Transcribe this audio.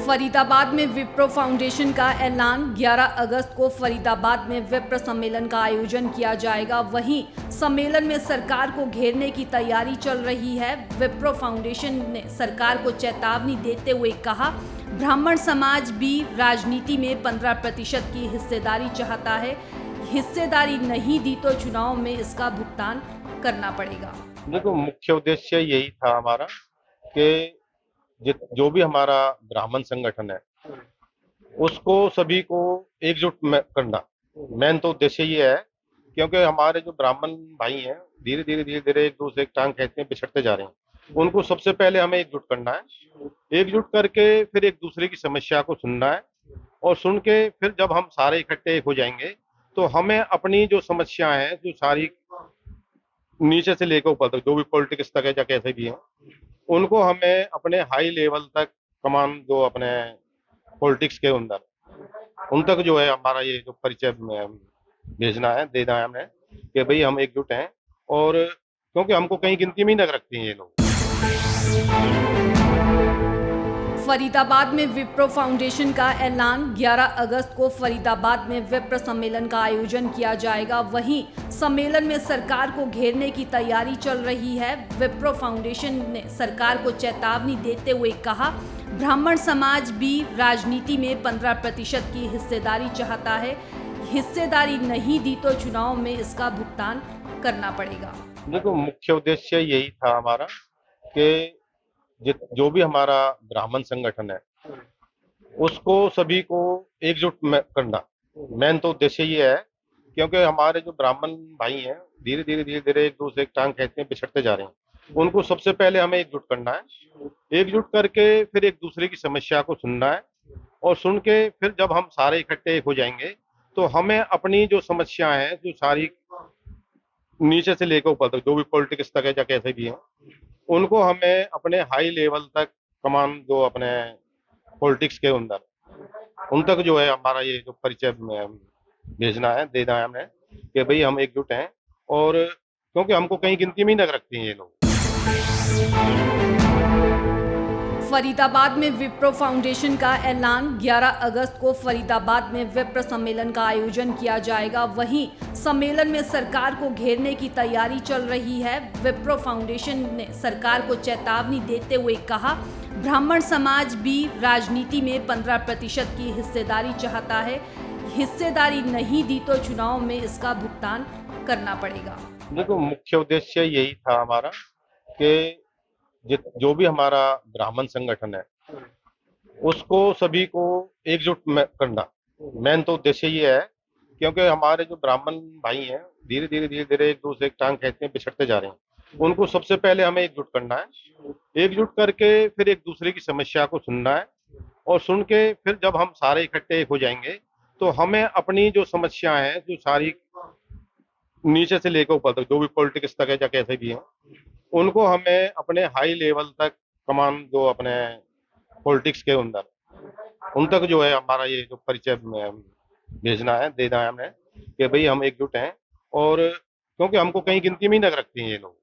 फरीदाबाद में विप्रो फाउंडेशन का ऐलान। 11 अगस्त को फरीदाबाद में विप्र सम्मेलन का आयोजन किया जाएगा। वहीं सम्मेलन में सरकार को घेरने की तैयारी चल रही है। विप्रो फाउंडेशन ने सरकार को चेतावनी देते हुए कहा, ब्राह्मण समाज भी राजनीति में 15% की हिस्सेदारी चाहता है। हिस्सेदारी नहीं दी तो चुनाव में इसका भुगतान करना पड़ेगा। देखो, मुख्य उद्देश्य यही था हमारा कि जो भी हमारा ब्राह्मण संगठन है उसको सभी को एकजुट करना। मेन तो उद्देश्य ये है, क्योंकि हमारे जो ब्राह्मण भाई हैं धीरे धीरे एक दूसरे की टांग खींचते हैं, पिछड़ते जा रहे हैं। उनको सबसे पहले हमें एकजुट करना है। एकजुट करके फिर एक दूसरे की समस्या को सुनना है, और सुन के फिर जब हम सारे इकट्ठे एक हो जाएंगे तो हमें अपनी जो समस्या है, जो सारी नीचे से लेकर ऊपर तक, जो भी पॉलिटिक्स तक है या कैसे भी है, उनको हमें अपने हाई लेवल तक कमान, जो अपने पॉलिटिक्स के अंदर उन तक जो है हमारा ये जो परिचय भेजना है, देना है हमें कि भाई हम एकजुट हैं। और क्योंकि हमको कहीं गिनती में ही न रखती हैं ये लोग। फरीदाबाद में विप्रो फाउंडेशन का ऐलान। 11 अगस्त को फरीदाबाद में विप्र सम्मेलन का आयोजन किया जाएगा। वहीं सम्मेलन में सरकार को घेरने की तैयारी चल रही है। विप्रो फाउंडेशन ने सरकार को चेतावनी देते हुए कहा, ब्राह्मण समाज भी राजनीति में 15% की हिस्सेदारी चाहता है। हिस्सेदारी नहीं दी तो चुनाव में इसका भुगतान करना पड़ेगा। देखो, मुख्य उद्देश्य यही था हमारा कि जो भी हमारा ब्राह्मण संगठन है उसको सभी को एकजुट करना। मेन तो उद्देश्य ये है, क्योंकि हमारे जो ब्राह्मण भाई हैं धीरे धीरे एक दूसरे की टांग खींचते हैं, पिछड़ते जा रहे हैं। उनको सबसे पहले हमें एकजुट करना है। एकजुट करके फिर एक दूसरे की समस्या को सुनना है, और सुन के फिर जब हम सारे इकट्ठे एक हो जाएंगे तो हमें अपनी जो समस्या है, जो सारी नीचे से लेकर ऊपर तक, जो भी पॉलिटिक्स तक है या कैसे भी है, उनको हमें अपने हाई लेवल तक कमान, जो अपने पॉलिटिक्स के अंदर उन तक जो है हमारा ये जो परिचय भेजना है, देना है हमें कि भाई हम एकजुट हैं। और क्योंकि हमको कहीं गिनती में ही न रखती हैं ये लोग। फरीदाबाद में विप्रो फाउंडेशन का ऐलान। 11 अगस्त को फरीदाबाद में विप्र सम्मेलन का आयोजन किया जाएगा। वहीं सम्मेलन में सरकार को घेरने की तैयारी चल रही है। विप्रो फाउंडेशन ने सरकार को चेतावनी देते हुए कहा, ब्राह्मण समाज भी राजनीति में 15% की हिस्सेदारी चाहता है। हिस्सेदारी नहीं दी तो चुनाव में इसका भुगतान करना पड़ेगा। देखो, मुख्य उद्देश्य यही था हमारा कि जो भी हमारा ब्राह्मण संगठन है उसको सभी को एकजुट करना। मेन तो उद्देश्य ये है, क्योंकि हमारे जो ब्राह्मण भाई हैं धीरे धीरे एक दूसरे की टांग खींचते हैं, पिछड़ते जा रहे हैं। उनको सबसे पहले हमें एकजुट करना है। एकजुट करके फिर एक दूसरे की समस्या को सुनना है, और सुन के फिर जब हम सारे इकट्ठे एक हो जाएंगे तो हमें अपनी जो समस्या है, जो सारी नीचे से लेकर ऊपर तक, जो भी पॉलिटिक्स तक है या कैसे भी है, उनको हमें अपने हाई लेवल तक कमान, जो अपने पॉलिटिक्स के अंदर उन तक जो है हमारा ये जो परिचय भेजना है, देना है हमें कि भाई हम एकजुट हैं। और क्योंकि हमको कहीं गिनती में ही न रखती हैं ये लोग।